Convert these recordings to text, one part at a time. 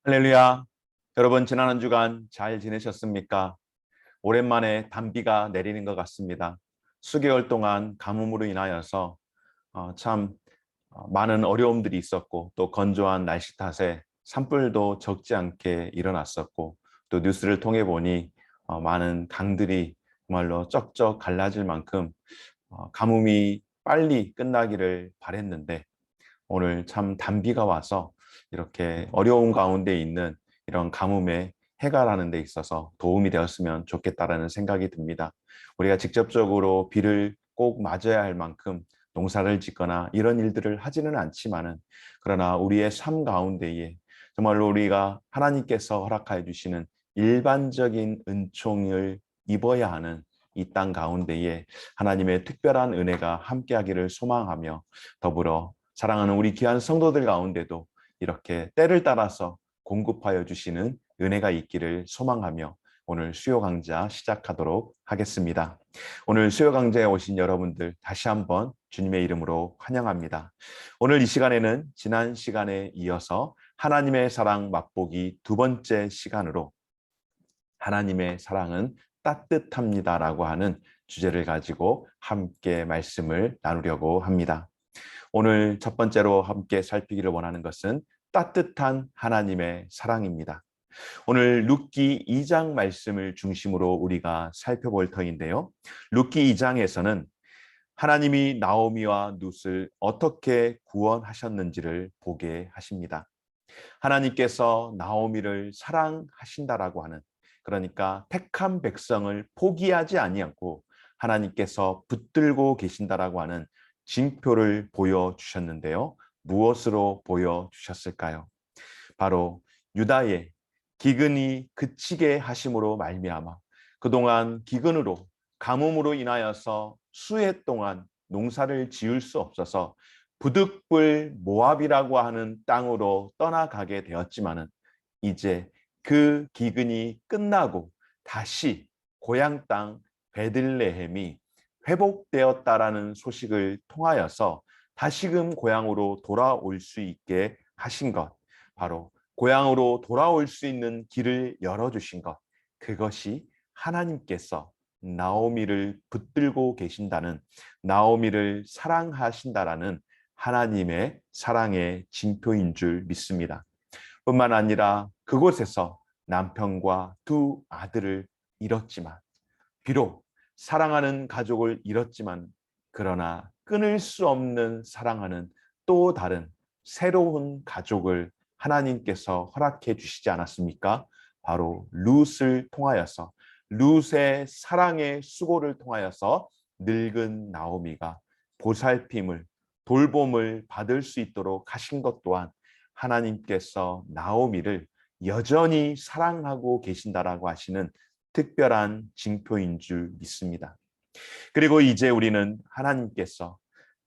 할렐루야. 여러분 지난 한 주간 잘 지내셨습니까? 오랜만에 단비가 내리는 것 같습니다. 수개월 동안 가뭄으로 인하여서 참 많은 어려움들이 있었고 또 건조한 날씨 탓에 산불도 적지 않게 일어났었고 또 뉴스를 통해 보니 많은 강들이 정말로 쩍쩍 갈라질 만큼 가뭄이 빨리 끝나기를 바랬는데 오늘 참 단비가 와서 이렇게 어려운 가운데 있는 이런 가뭄에 해결하는 데 있어서 도움이 되었으면 좋겠다라는 생각이 듭니다. 우리가 직접적으로 비를 꼭 맞아야 할 만큼 농사를 짓거나 이런 일들을 하지는 않지만은 그러나 우리의 삶 가운데에 정말로 우리가 하나님께서 허락하여 주시는 일반적인 은총을 입어야 하는 이 땅 가운데에 하나님의 특별한 은혜가 함께하기를 소망하며 더불어 사랑하는 우리 귀한 성도들 가운데도 이렇게 때를 따라서 공급하여 주시는 은혜가 있기를 소망하며 오늘 수요 강좌 시작하도록 하겠습니다. 오늘 수요 강좌에 오신 여러분들 다시 한번 주님의 이름으로 환영합니다. 오늘 이 시간에는 지난 시간에 이어서 하나님의 사랑 맛보기 두 번째 시간으로 하나님의 사랑은 따뜻합니다라고 하는 주제를 가지고 함께 말씀을 나누려고 합니다. 오늘 첫 번째로 함께 살피기를 원하는 것은 따뜻한 하나님의 사랑입니다. 오늘 룻기 2장 말씀을 중심으로 우리가 살펴볼 터인데요. 룻기 2장에서는 하나님이 나오미와 룻을 어떻게 구원하셨는지를 보게 하십니다. 하나님께서 나오미를 사랑하신다라고 하는, 그러니까 택한 백성을 포기하지 아니하고 하나님께서 붙들고 계신다라고 하는 징표를 보여주셨는데요. 무엇으로 보여주셨을까요? 바로 유다의 기근이 그치게 하심으로 말미암아 그동안 기근으로 가뭄으로 인하여서 수해 동안 농사를 지을 수 없어서 부득불 모압이라고 하는 땅으로 떠나가게 되었지만은 이제 그 기근이 끝나고 다시 고향 땅 베들레헴이 회복되었다라는 소식을 통하여서 다시금 고향으로 돌아올 수 있게 하신 것, 바로 고향으로 돌아올 수 있는 길을 열어주신 것, 그것이 하나님께서 나오미를 붙들고 계신다는, 나오미를 사랑하신다라는 하나님의 사랑의 징표인 줄 믿습니다. 뿐만 아니라 그곳에서 남편과 두 아들을 잃었지만, 비록 사랑하는 가족을 잃었지만 그러나 끊을 수 없는 사랑하는 또 다른 새로운 가족을 하나님께서 허락해 주시지 않았습니까? 바로 룻을 통하여서, 룻의 사랑의 수고를 통하여서 늙은 나오미가 보살핌을, 돌봄을 받을 수 있도록 하신 것 또한 하나님께서 나오미를 여전히 사랑하고 계신다라고 하시는 특별한 징표인 줄 믿습니다. 그리고 이제 우리는 하나님께서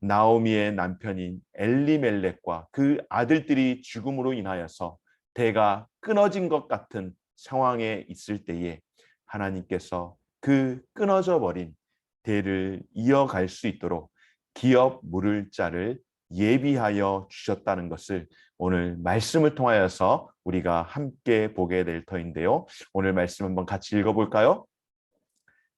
나오미의 남편인 엘리멜렉과 그 아들들이 죽음으로 인하여서 대가 끊어진 것 같은 상황에 있을 때에 하나님께서 그 끊어져 버린 대를 이어갈 수 있도록 기업 물을 자를 예비하여 주셨다는 것을 오늘 말씀을 통하여서 우리가 함께 보게 될 터인데요. 오늘 말씀 한번 같이 읽어볼까요?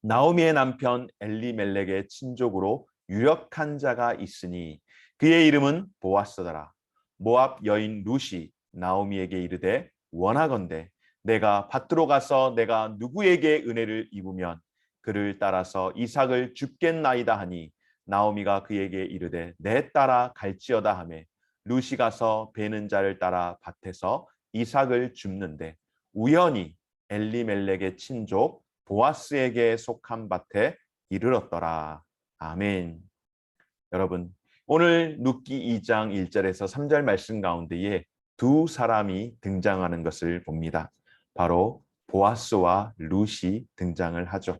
나오미의 남편 엘리멜렉의 친족으로 유력한 자가 있으니 그의 이름은 보아스더라. 모압 여인 룻이 나오미에게 이르되 원하건대 내가 밭으로 가서 내가 누구에게 은혜를 입으면 그를 따라서 이삭을 줍겠나이다 하니 나오미가 그에게 이르되 내 따라 갈지어다 하매 룻이 가서 베는 자를 따라 밭에서 이삭을 줍는데 우연히 엘리멜렉의 친족 보아스에게 속한 밭에 이르렀더라. 아멘. 여러분, 오늘 룻기 2장 1절에서 3절 말씀 가운데에 두 사람이 등장하는 것을 봅니다. 바로 보아스와 룻이 등장을 하죠.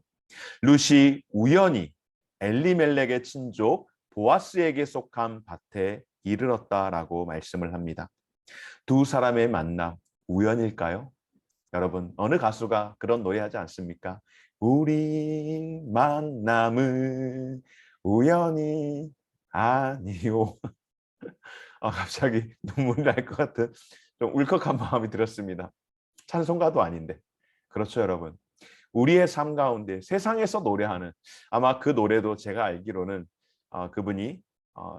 룻이 우연히 엘리멜렉의 친족 보아스에게 속한 밭에 이르렀다라고 말씀을 합니다. 두 사람의 만남, 우연일까요? 여러분, 어느 가수가 그런 노래하지 않습니까? 우리 만남은 우연이 아니요. 갑자기 눈물이 날 것 같은 좀 울컥한 마음이 들었습니다. 찬송가도 아닌데. 그렇죠, 여러분. 우리의 삶 가운데 세상에서 노래하는, 아마 그 노래도 제가 알기로는 그분이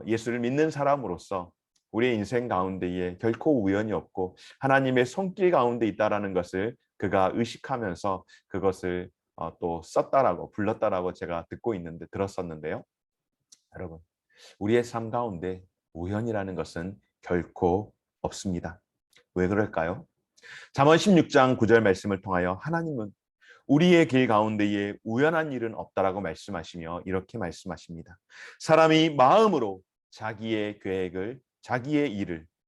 예수를 믿는 사람으로서 우리의 인생 가운데에 결코 우연이 없고 하나님의 손길 가운데 있다라는 것을 그가 의식하면서 그것을 또 썼다라고 불렀다라고 제가 들었었는데요. 여러분, 우리의 삶 가운데 우연이라는 것은 결코 없습니다. 왜 그럴까요? 잠언 16장 9절 말씀을 통하여 하나님은 우리의 길 가운데에 우연한 일은 없다라고 말씀하시며 이렇게 말씀하십니다. 사람이 마음으로 자기의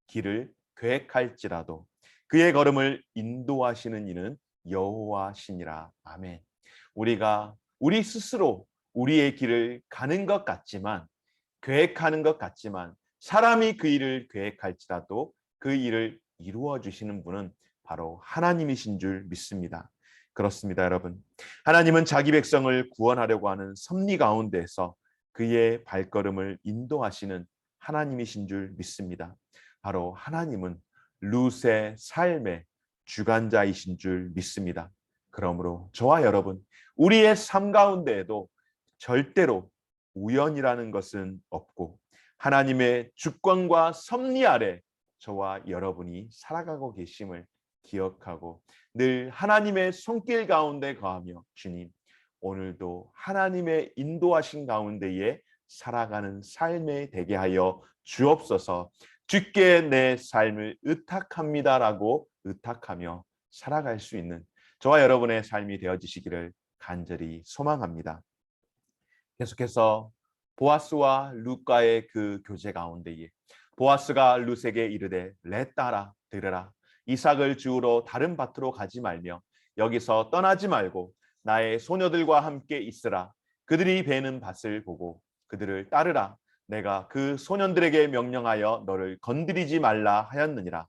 길을 계획할지라도 그의 걸음을 인도하시는 이는 여호와시니라. 아멘. 우리가 우리 스스로 우리의 길을 가는 것 같지만, 계획하는 것 같지만, 사람이 그 일을 계획할지라도 그 일을 이루어 주시는 분은 바로 하나님이신 줄 믿습니다. 그렇습니다, 여러분. 하나님은 자기 백성을 구원하려고 하는 섭리 가운데서 그의 발걸음을 인도하시는 하나님이신 줄 믿습니다. 바로 하나님은 룻의 삶의 주관자이신 줄 믿습니다. 그러므로 저와 여러분, 우리의 삶 가운데에도 절대로 우연이라는 것은 없고 하나님의 주권과 섭리 아래 저와 여러분이 살아가고 계심을 기억하고 늘 하나님의 손길 가운데 거하며 주님, 오늘도 하나님의 인도하신 가운데에 살아가는 삶에 되게 하여 주옵소서. 주께 내 삶을 의탁합니다라고 의탁하며 살아갈 수 있는 저와 여러분의 삶이 되어지시기를 간절히 소망합니다. 계속해서 보아스와 룻과의 그 교제 가운데에 보아스가 룻에게 이르되 내 딸아 들으라, 이삭을 주우러 다른 밭으로 가지 말며 여기서 떠나지 말고 나의 소녀들과 함께 있으라. 그들이 베는 밭을 보고 그들을 따르라. 내가 그 소년들에게 명령하여 너를 건드리지 말라 하였느니라.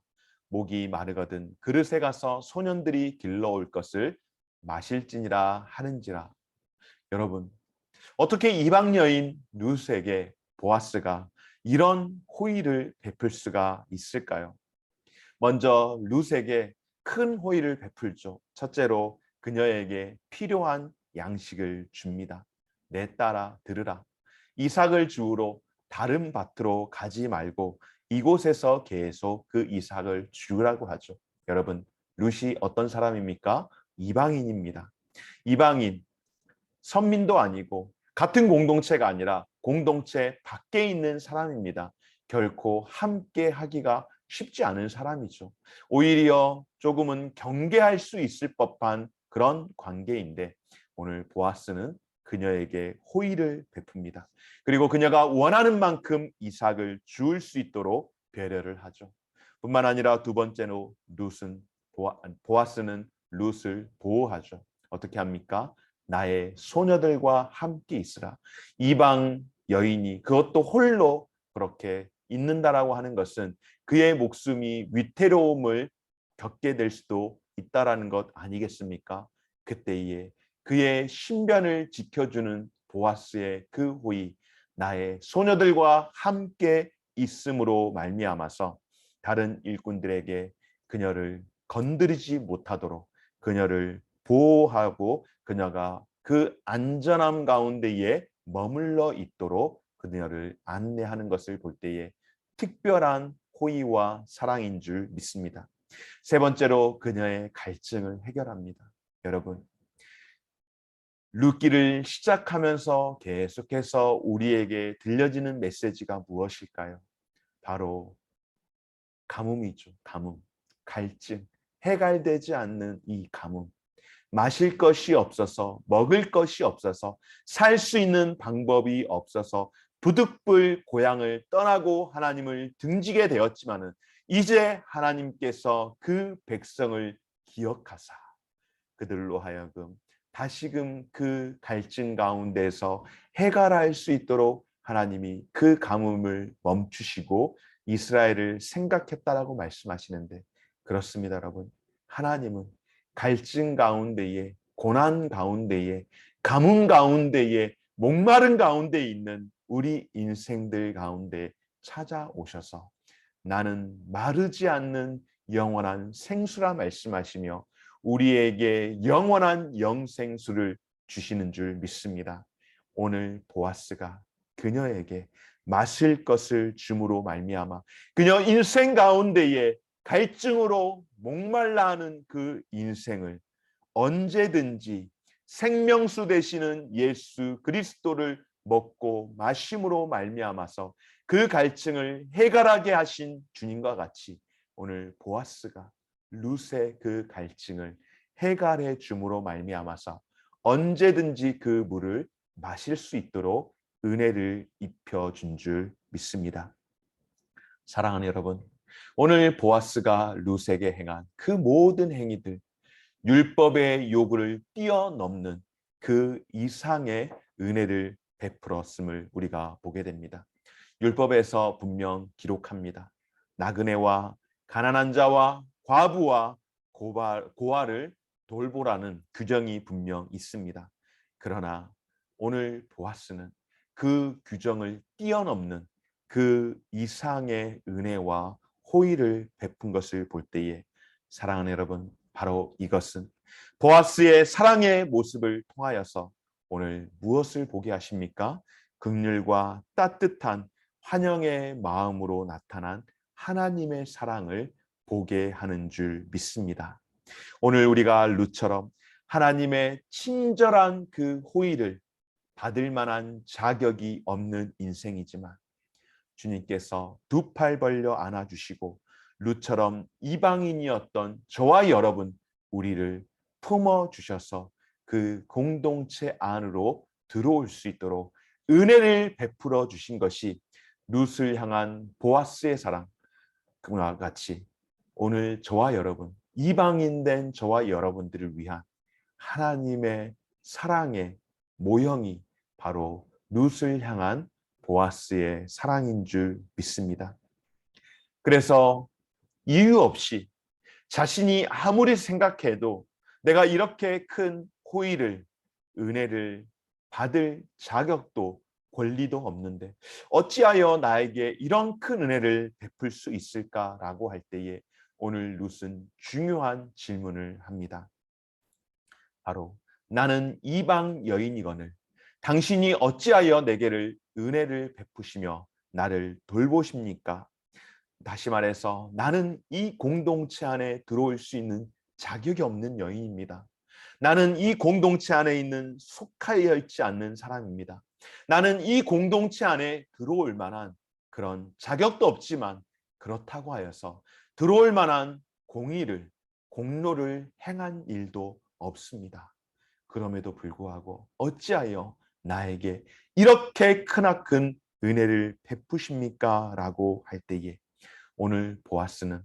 목이 마르거든 그릇에 가서 소년들이 길러올 것을 마실지니라 하는지라. 여러분, 어떻게 이방 여인 룻에게 보아스가 이런 호의를 베풀 수가 있을까요? 먼저 룻에게 큰 호의를 베풀죠. 첫째로 그녀에게 필요한 양식을 줍니다. 내 딸아 들으라. 이삭을 주우러 다른 밭으로 가지 말고 이곳에서 계속 그 이삭을 주우라고 하죠. 여러분, 룻이 어떤 사람입니까? 이방인입니다. 이방인, 선민도 아니고 같은 공동체가 아니라 공동체 밖에 있는 사람입니다. 결코 함께 하기가 쉽지 않은 사람이죠. 오히려 조금은 경계할 수 있을 법한 그런 관계인데 오늘 보아스는 그녀에게 호의를 베풉니다. 그리고 그녀가 원하는 만큼 이삭을 주울 수 있도록 배려를 하죠. 뿐만 아니라 두 번째로 보아스는 룻을 보호하죠. 어떻게 합니까? 나의 소녀들과 함께 있으라. 이방 여인이 그것도 홀로 그렇게 있는다라고 하는 것은 그의 목숨이 위태로움을 겪게 될 수도 있다라는 것 아니겠습니까? 그때에 그의 신변을 지켜주는 보아스의 그 호의, 나의 소녀들과 함께 있음으로 말미암아서 다른 일꾼들에게 그녀를 건드리지 못하도록 그녀를 보호하고 그녀가 그 안전함 가운데에 머물러 있도록 그녀를 안내하는 것을 볼 때에 특별한 호의와 사랑인 줄 믿습니다. 세 번째로 그녀의 갈증을 해결합니다. 여러분, 룻기를 시작하면서 계속해서 우리에게 들려지는 메시지가 무엇일까요? 바로 가뭄이죠. 가뭄, 갈증, 해갈되지 않는 이 가뭄. 마실 것이 없어서, 먹을 것이 없어서, 살 수 있는 방법이 없어서 부득불 고향을 떠나고 하나님을 등지게 되었지만은 이제 하나님께서 그 백성을 기억하사 그들로 하여금 다시금 그 갈증 가운데서 해갈할 수 있도록 하나님이 그 가뭄을 멈추시고 이스라엘을 생각했다라고 말씀하시는데 그렇습니다, 여러분. 하나님은 갈증 가운데에, 고난 가운데에, 가뭄 가운데에, 목마른 가운데 있는 우리 인생들 가운데 찾아오셔서 나는 마르지 않는 영원한 생수라 말씀하시며 우리에게 영원한 영생수를 주시는 줄 믿습니다. 오늘 보아스가 그녀에게 마실 것을 줌으로 말미암아 그녀 인생 가운데에 갈증으로 목말라 하는 그 인생을 언제든지 생명수 되시는 예수 그리스도를 먹고 마심으로 말미암아서 그 갈증을 해결하게 하신 주님과 같이 오늘 보아스가 룻의 그 갈증을 해결해 줌으로 말미암아서 언제든지 그 물을 마실 수 있도록 은혜를 입혀준 줄 믿습니다. 사랑하는 여러분, 오늘 보아스가 룻에게 행한 그 모든 행위들, 율법의 요구를 뛰어넘는 그 이상의 은혜를 베풀었음을 우리가 보게 됩니다. 율법에서 분명 기록합니다. 나그네와 가난한 자와 과부와 고아를 돌보라는 규정이 분명 있습니다. 그러나 오늘 보아스는 그 규정을 뛰어넘는 그 이상의 은혜와 호의를 베푼 것을 볼 때에 사랑하는 여러분, 바로 이것은 보아스의 사랑의 모습을 통하여서 오늘 무엇을 보게 하십니까? 긍휼과 따뜻한 환영의 마음으로 나타난 하나님의 사랑을 보게 하는 줄 믿습니다. 오늘 우리가 룻처럼 하나님의 친절한 그 호의를 받을 만한 자격이 없는 인생이지만 주님께서 두 팔 벌려 안아주시고 룻처럼 이방인이었던 저와 여러분 우리를 품어주셔서 그 공동체 안으로 들어올 수 있도록 은혜를 베풀어 주신 것이 룻을 향한 보아스의 사랑 그와 같이 오늘 저와 여러분 이방인 된 저와 여러분들을 위한 하나님의 사랑의 모형이 바로 룻을 향한 보아스의 사랑인 줄 믿습니다. 그래서 이유 없이 자신이 아무리 생각해도 내가 이렇게 큰 호의를, 은혜를 받을 자격도 권리도 없는데 어찌하여 나에게 이런 큰 은혜를 베풀 수 있을까라고 할 때에 오늘 룻은 중요한 질문을 합니다. 바로 나는 이방 여인이거늘 당신이 어찌하여 내게를 은혜를 베푸시며 나를 돌보십니까? 다시 말해서 나는 이 공동체 안에 들어올 수 있는 자격이 없는 여인입니다. 나는 이 공동체 안에 있는 속하여 있지 않는 사람입니다. 나는 이 공동체 안에 들어올 만한 그런 자격도 없지만 그렇다고 하여서 들어올 만한 공의를 공로를 행한 일도 없습니다. 그럼에도 불구하고 어찌하여 나에게 이렇게 크나큰 은혜를 베푸십니까? 라고 할 때에 오늘 보아스는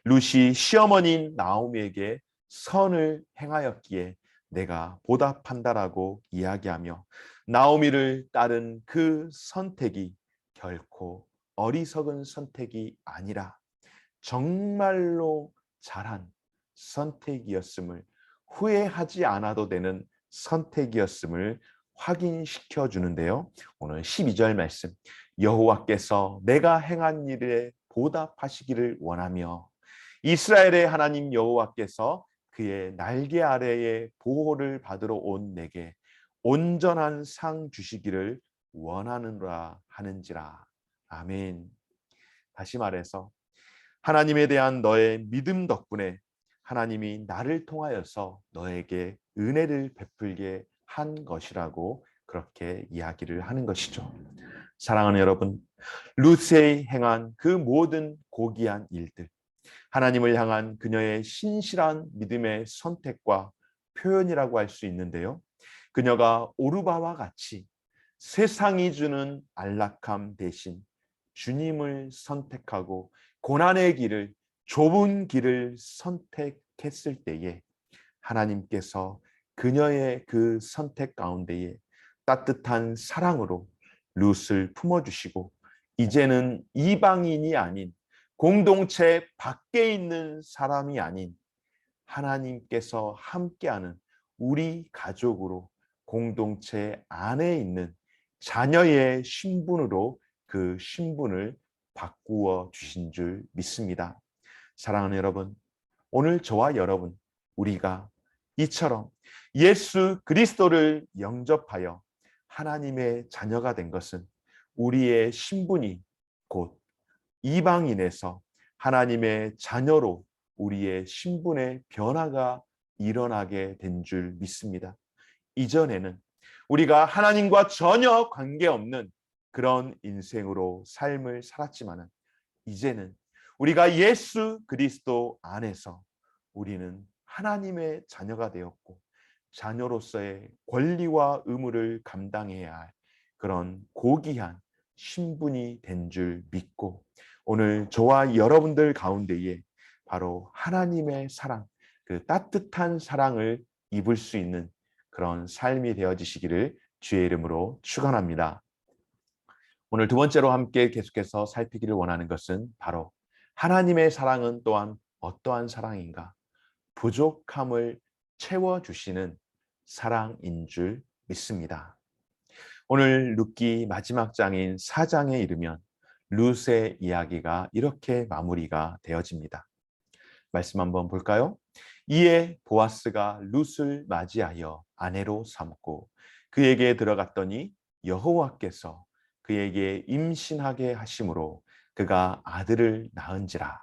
룻이 시어머니인 나오미에게 선을 행하였기에 내가 보답한다라고 이야기하며 나오미를 따른 그 선택이 결코 어리석은 선택이 아니라 정말로 잘한 선택이었음을 후회하지 않아도 되는 선택이었음을 확인시켜 주는데요. 오늘 12절 말씀 여호와께서 내가 행한 일에 보답하시기를 원하며 이스라엘의 하나님 여호와께서 그의 날개 아래에 보호를 받으러 온 내게 온전한 상 주시기를 원하느라 하는지라. 아멘. 다시 말해서 하나님에 대한 너의 믿음 덕분에 하나님이 나를 통하여서 너에게 은혜를 베풀게 한 것이라고 그렇게 이야기를 하는 것이죠. 사랑하는 여러분, 룻의 행한 그 모든 고귀한 일들, 하나님을 향한 그녀의 신실한 믿음의 선택과 표현이라고 할 수 있는데요. 그녀가 오르바와 같이 세상이 주는 안락함 대신 주님을 선택하고 고난의 길을 좁은 길을 선택했을 때에 하나님께서 그녀의 그 선택 가운데에 따뜻한 사랑으로 룻을 품어주시고 이제는 이방인이 아닌 공동체 밖에 있는 사람이 아닌 하나님께서 함께하는 우리 가족으로 공동체 안에 있는 자녀의 신분으로 그 신분을 바꾸어 주신 줄 믿습니다. 사랑하는 여러분, 오늘 저와 여러분, 우리가 이처럼 예수 그리스도를 영접하여 하나님의 자녀가 된 것은 우리의 신분이 곧 이방인에서 하나님의 자녀로 우리의 신분의 변화가 일어나게 된 줄 믿습니다. 이전에는 우리가 하나님과 전혀 관계없는 그런 인생으로 삶을 살았지만 이제는 우리가 예수 그리스도 안에서 우리는 하나님의 자녀가 되었고 자녀로서의 권리와 의무를 감당해야 할 그런 고귀한 신분이 된 줄 믿고 오늘 저와 여러분들 가운데에 바로 하나님의 사랑, 그 따뜻한 사랑을 입을 수 있는 그런 삶이 되어지시기를 주의 이름으로 축원합니다. 오늘 두 번째로 함께 계속해서 살피기를 원하는 것은 바로 하나님의 사랑은 또한 어떠한 사랑인가? 부족함을 채워주시는 사랑인 줄 믿습니다. 오늘 룻기 마지막 장인 4장에 이르면 룻의 이야기가 이렇게 마무리가 되어집니다. 말씀 한번 볼까요? 이에 보아스가 룻을 맞이하여 아내로 삼고 그에게 들어갔더니 여호와께서 그에게 임신하게 하심으로 그가 아들을 낳은지라.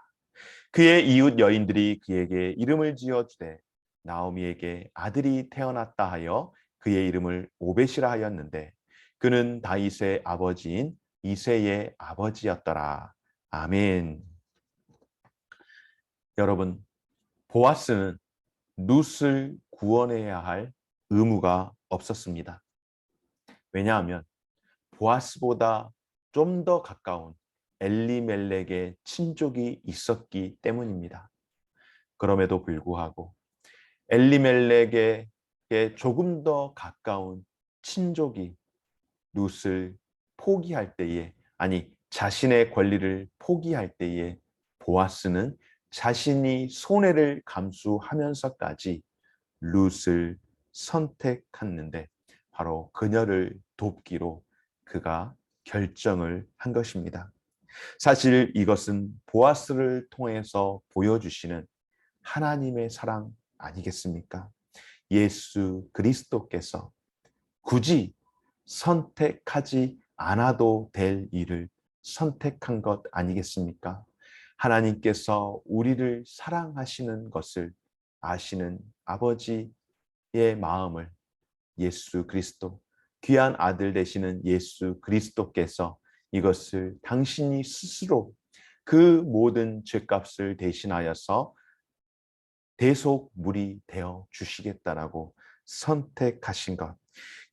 그의 이웃 여인들이 그에게 이름을 지어 주되 나오미에게 아들이 태어났다 하여 그의 이름을 오벳이라 하였는데 그는 다윗의 아버지인 이새의 아버지였더라. 아멘. 여러분, 보아스는 룻을 구원해야 할 의무가 없었습니다. 왜냐하면 보아스보다 좀 더 가까운 엘리멜렉의 친족이 있었기 때문입니다. 그럼에도 불구하고 엘리멜렉에게 조금 더 가까운 친족이 룻을 포기할 때에, 아니 자신의 권리를 포기할 때에 보아스는 자신이 손해를 감수하면서까지 룻을 선택했는데 바로 그녀를 돕기로 그가 결정을 한 것입니다. 사실 이것은 보아스를 통해서 보여주시는 하나님의 사랑 아니겠습니까? 예수 그리스도께서 굳이 선택하지 않아도 될 일을 선택한 것 아니겠습니까? 하나님께서 우리를 사랑하시는 것을 아시는 아버지의 마음을 예수 그리스도, 귀한 아들 되시는 예수 그리스도께서 이것을 당신이 스스로 그 모든 죄값을 대신하여서 대속물이 되어 주시겠다라고 선택하신 것.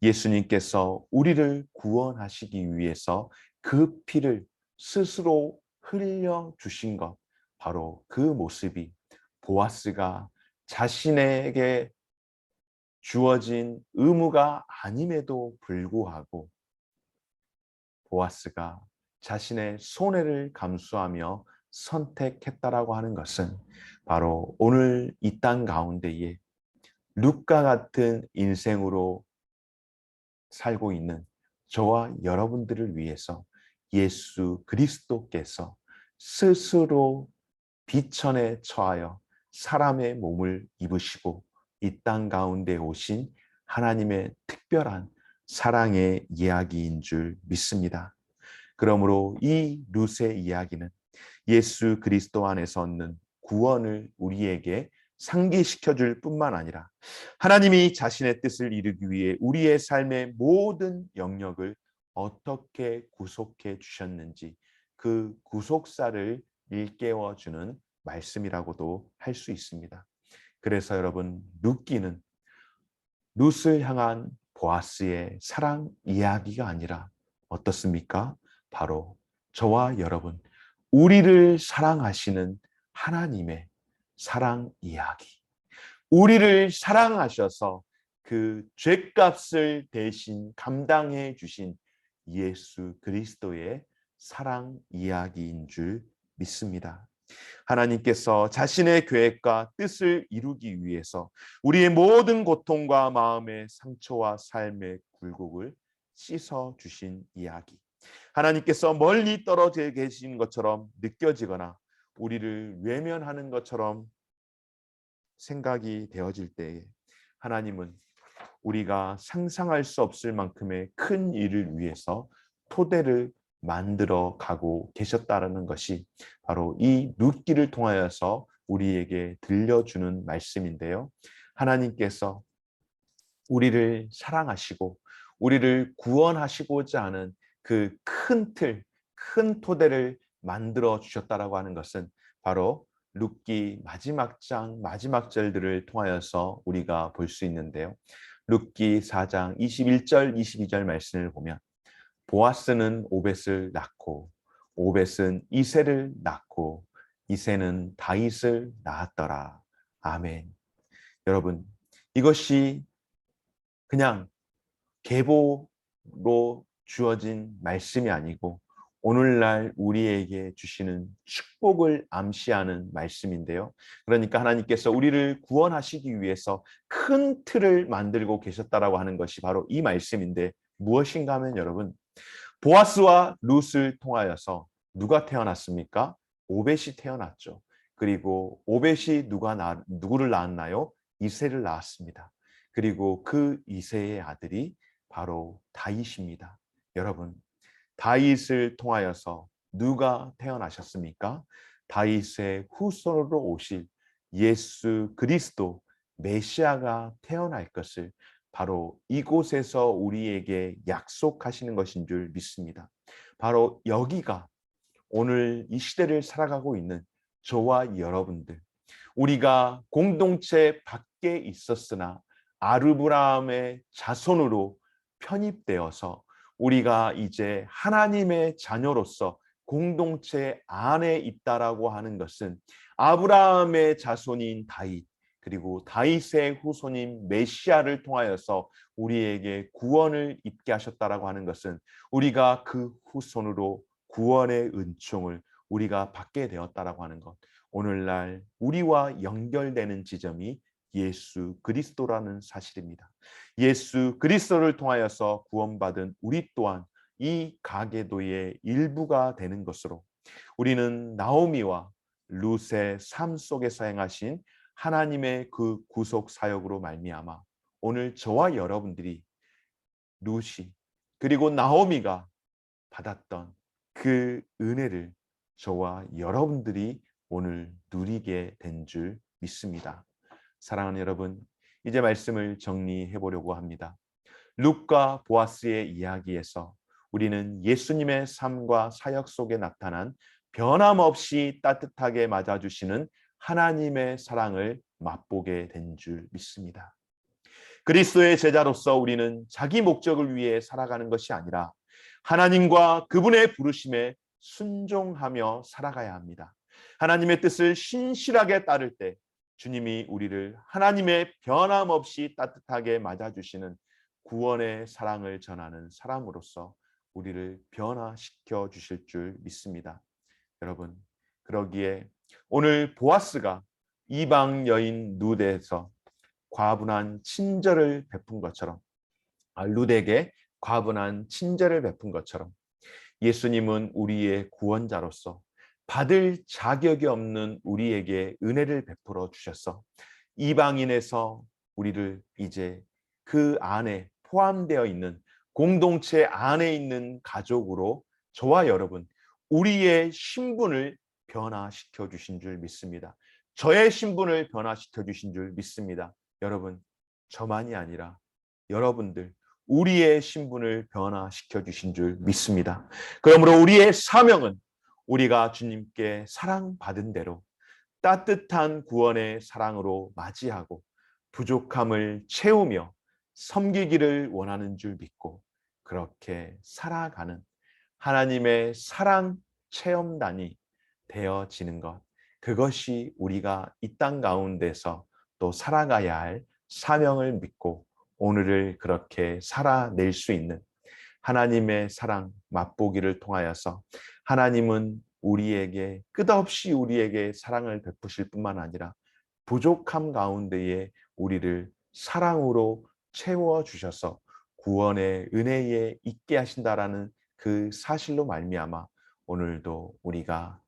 예수님께서 우리를 구원하시기 위해서 그 피를 스스로 흘려 주신 것. 바로 그 모습이 보아스가 자신에게 주어진 의무가 아님에도 불구하고 보아스가 자신의 손해를 감수하며 선택했다라고 하는 것은 바로 오늘 이 땅 가운데에 룻과 같은 인생으로 살고 있는 저와 여러분들을 위해서 예수 그리스도께서 스스로 비천에 처하여 사람의 몸을 입으시고 이 땅 가운데 오신 하나님의 특별한 사랑의 이야기인 줄 믿습니다. 그러므로 이 룻의 이야기는 예수 그리스도 안에서 얻는 구원을 우리에게 상기시켜 줄 뿐만 아니라 하나님이 자신의 뜻을 이루기 위해 우리의 삶의 모든 영역을 어떻게 구속해 주셨는지 그 구속사를 일깨워 주는 말씀이라고도 할 수 있습니다. 그래서 여러분, 룻기는 룻을 향한 보아스의 사랑 이야기가 아니라 어떻습니까? 바로 저와 여러분, 우리를 사랑하시는 하나님의 사랑 이야기. 우리를 사랑하셔서 그 죄값을 대신 감당해 주신 예수 그리스도의 사랑 이야기인 줄 믿습니다. 하나님께서 자신의 계획과 뜻을 이루기 위해서 우리의 모든 고통과 마음의 상처와 삶의 굴곡을 씻어 주신 이야기. 하나님께서 멀리 떨어져 계신 것처럼 느껴지거나 우리를 외면하는 것처럼 생각이 되어질 때에 하나님은 우리가 상상할 수 없을 만큼의 큰 일을 위해서 토대를 만들어 가고 계셨다라는 것이 바로 이 룻기를 통하여서 우리에게 들려주는 말씀인데요. 하나님께서 우리를 사랑하시고 우리를 구원하시고자 하는 그 큰 틀, 큰 토대를 만들어 주셨다라고 하는 것은 바로 룻기 마지막 장 마지막 절들을 통하여서 우리가 볼 수 있는데요. 룻기 4장 21절 22절 말씀을 보면 보아스는 오벳을 낳고 오벳은 이새를 낳고 이새는 다윗을 낳았더라. 아멘. 여러분, 이것이 그냥 계보로 주어진 말씀이 아니고 오늘날 우리에게 주시는 축복을 암시하는 말씀인데요. 그러니까 하나님께서 우리를 구원하시기 위해서 큰 틀을 만들고 계셨다라고 하는 것이 바로 이 말씀인데 무엇인가 하면 여러분, 보아스와 룻을 통하여서 누가 태어났습니까? 오벳이 태어났죠. 그리고 오벳이 누구를 낳았나요? 이새를 낳았습니다. 그리고 그 이새의 아들이 바로 다윗입니다. 여러분, 다윗을 통하여서 누가 태어나셨습니까? 다윗의 후손으로 오실 예수 그리스도 메시아가 태어날 것을 바로 이곳에서 우리에게 약속하시는 것인 줄 믿습니다. 바로 여기가 오늘 이 시대를 살아가고 있는 저와 여러분들, 우리가 공동체 밖에 있었으나 아브라함의 자손으로 편입되어서 우리가 이제 하나님의 자녀로서 공동체 안에 있다라고 하는 것은 아브라함의 자손인 다윗 그리고 다윗의 후손인 메시아를 통하여서 우리에게 구원을 입게 하셨다라고 하는 것은 우리가 그 후손으로 구원의 은총을 우리가 받게 되었다라고 하는 것. 오늘날 우리와 연결되는 지점이 예수 그리스도라는 사실입니다. 예수 그리스도를 통하여서 구원받은 우리 또한 이 가계도의 일부가 되는 것으로 우리는 나오미와 룻의 삶 속에서 행하신 하나님의 그 구속 사역으로 말미암아 오늘 저와 여러분들이 룻이 그리고 나오미가 받았던 그 은혜를 저와 여러분들이 오늘 누리게 된 줄 믿습니다. 사랑하는 여러분, 이제 말씀을 정리해 보려고 합니다. 룻과 보아스의 이야기에서 우리는 예수님의 삶과 사역 속에 나타난 변함없이 따뜻하게 맞아주시는 하나님의 사랑을 맛보게 된 줄 믿습니다. 그리스도의 제자로서 우리는 자기 목적을 위해 살아가는 것이 아니라 하나님과 그분의 부르심에 순종하며 살아가야 합니다. 하나님의 뜻을 신실하게 따를 때 주님이 우리를 하나님의 변함없이 따뜻하게 맞아주시는 구원의 사랑을 전하는 사람으로서 우리를 변화시켜 주실 줄 믿습니다. 여러분, 그러기에 오늘 보아스가 이방 여인 룻에서 과분한 친절을 베푼 것처럼 룻에게 과분한 친절을 베푼 것처럼 예수님은 우리의 구원자로서 받을 자격이 없는 우리에게 은혜를 베풀어 주셔서 이방인에서 우리를 이제 그 안에 포함되어 있는 공동체 안에 있는 가족으로 저와 여러분 우리의 신분을 변화시켜 주신 줄 믿습니다. 저의 신분을 변화시켜 주신 줄 믿습니다. 여러분, 저만이 아니라 여러분들 우리의 신분을 변화시켜 주신 줄 믿습니다. 그러므로 우리의 사명은 우리가 주님께 사랑받은 대로 따뜻한 구원의 사랑으로 맞이하고 부족함을 채우며 섬기기를 원하는 줄 믿고 그렇게 살아가는 하나님의 사랑 체험단이 되어지는 것, 그것이 우리가 이 땅 가운데서 또 살아가야 할 사명을 믿고 오늘을 그렇게 살아낼 수 있는 하나님의 사랑 맛보기를 통하여서 하나님은 우리에게 끝없이 우리에게 사랑을 베푸실 뿐만 아니라 부족함 가운데에 우리를 사랑으로 채워 주셔서 구원의 은혜에 있게 하신다라는 그 사실로 말미암아 오늘도 우리가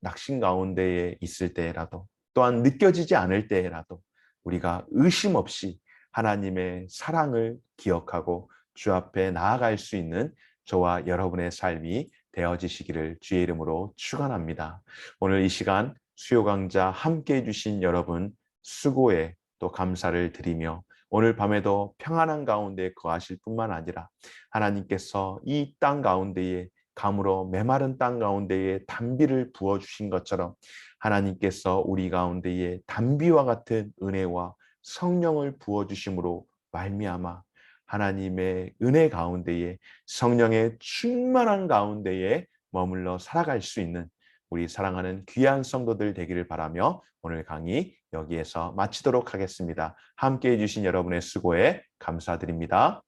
낙심 가운데에 있을 때라도 또한 느껴지지 않을 때라도 우리가 의심 없이 하나님의 사랑을 기억하고 주 앞에 나아갈 수 있는 저와 여러분의 삶이 되어지시기를 주의 이름으로 축원합니다. 오늘 이 시간 수요 강좌 함께 해주신 여러분 수고에 또 감사를 드리며 오늘 밤에도 평안한 가운데 거하실 뿐만 아니라 하나님께서 이 땅 가운데에 감으로 메마른 땅 가운데에 단비를 부어주신 것처럼 하나님께서 우리 가운데에 단비와 같은 은혜와 성령을 부어주심으로 말미암아 하나님의 은혜 가운데에 성령의 충만한 가운데에 머물러 살아갈 수 있는 우리 사랑하는 귀한 성도들 되기를 바라며 오늘 강의 여기에서 마치도록 하겠습니다. 함께해 주신 여러분의 수고에 감사드립니다.